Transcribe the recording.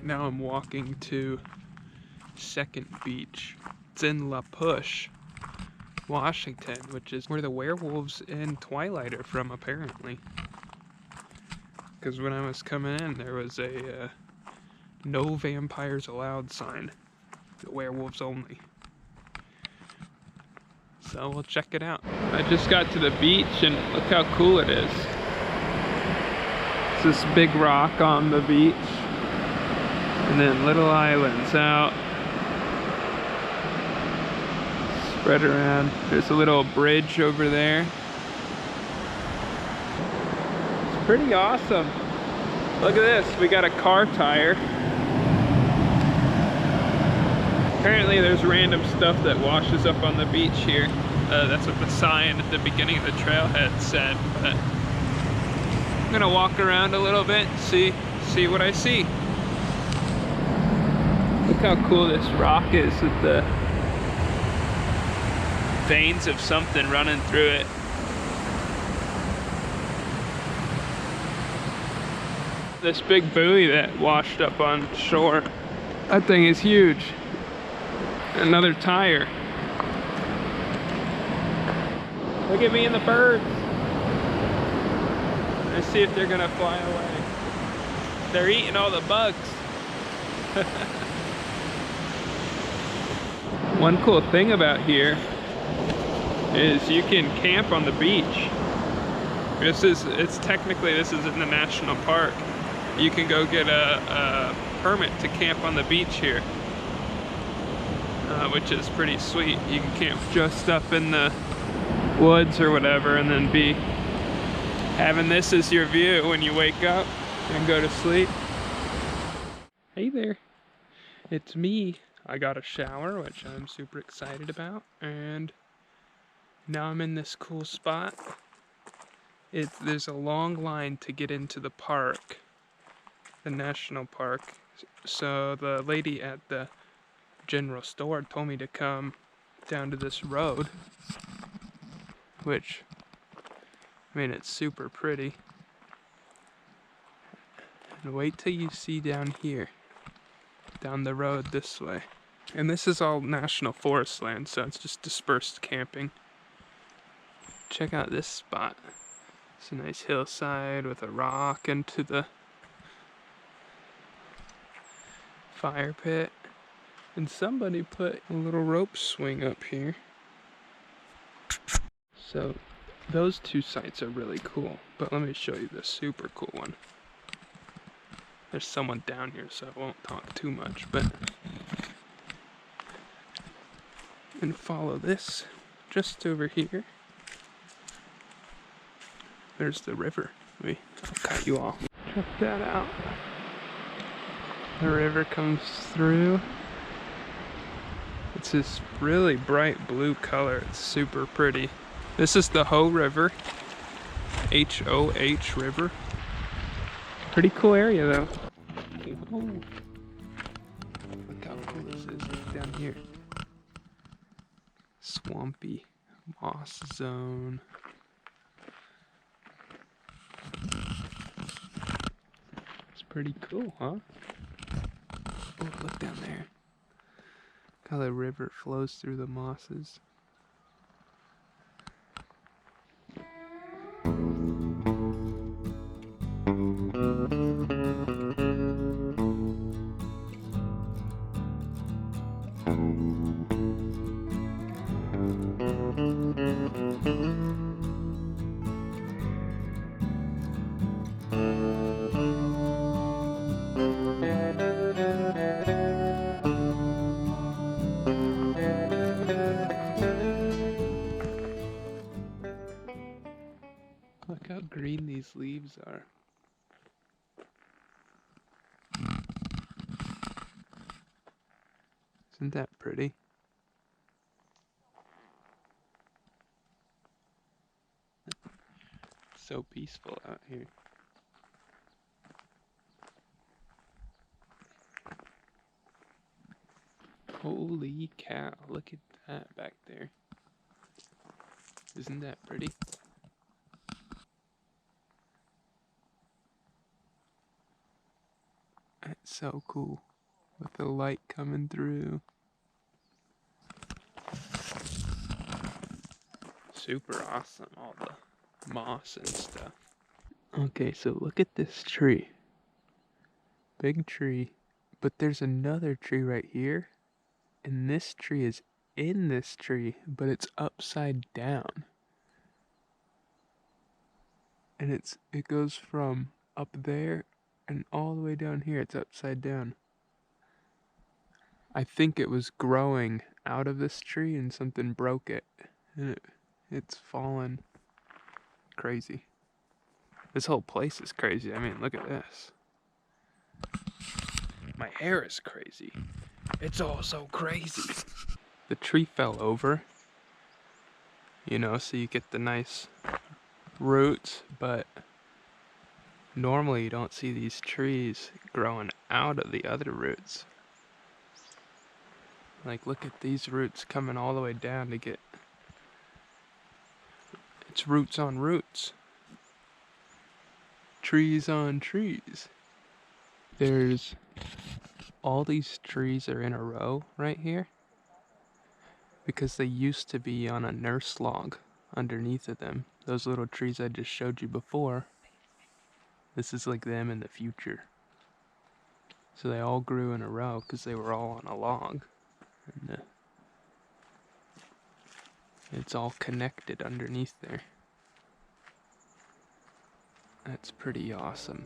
now I'm walking to Second Beach. It's in La Push, Washington, which is where the werewolves in Twilight are from, apparently. Because when I was coming in, there was a no vampires allowed sign. The werewolves only. So we'll check it out. I just got to the beach and look how cool it is. It's this big rock on the beach. And then little islands out. Spread around. There's a little bridge over there. It's pretty awesome. Look at this, we got a car tire. Apparently there's random stuff that washes up on the beach here. That's what the sign at the beginning of the trailhead said, but I'm gonna walk around a little bit and see what I see. Look how cool this rock is with the veins of something running through it. This big buoy that washed up on shore. That thing is huge. Another tire. Look at me and the birds. Let's see if they're gonna fly away. They're eating all the bugs. One cool thing about here is you can camp on the beach. This is in the national park. You can go get a permit to camp on the beach here. Which is pretty sweet. You can camp just up in the woods or whatever and then be having this as your view when you wake up and go to sleep. Hey there, it's me. I got a shower, which I'm super excited about, and now I'm in this cool spot. There's a long line to get into the park, the national park. So the lady at the general store told me to come down to this road, which, I mean, it's super pretty. And wait till you see down here, down the road this way. And this is all national forest land, so it's just dispersed camping. Check out this spot. It's a nice hillside with a rock into the fire pit. And somebody put a little rope swing up here. So those two sites are really cool, but let me show you this super cool one. There's someone down here, so I won't talk too much, but and follow this just over here. There's the river. I'll cut you off. Check that out. The river comes through. It's this really bright blue color. It's super pretty. This is the Hoh River. H-O-H River. Pretty cool area though. Oh. Look how cool this is. Look down here. Swampy moss zone. It's pretty cool, huh? Oh, look down there. Look how the river flows through the mosses. Look how green these leaves are. Isn't that pretty? So peaceful out here. Holy cow, look at that back there. Isn't that pretty? So cool. With the light coming through. Super awesome, all the moss and stuff. Okay, so look at this tree. Big tree. But there's another tree right here. And this tree is in this tree, but it's upside down. And it goes from up there and all the way down here. It's upside down. I think it was growing out of this tree and something broke it. And it's fallen. Crazy. This whole place is crazy. I mean, look at this. My hair is crazy. It's all so crazy. The tree fell over, so you get the nice roots, but normally you don't see these trees growing out of the other roots. Like, look at these roots coming all the way down to get... It's roots on roots. Trees on trees. There's... All these trees are in a row right here because they used to be on a nurse log underneath of them. Those little trees I just showed you before. This is like them in the future. So they all grew in a row because they were all on a log. And it's all connected underneath there. That's pretty awesome.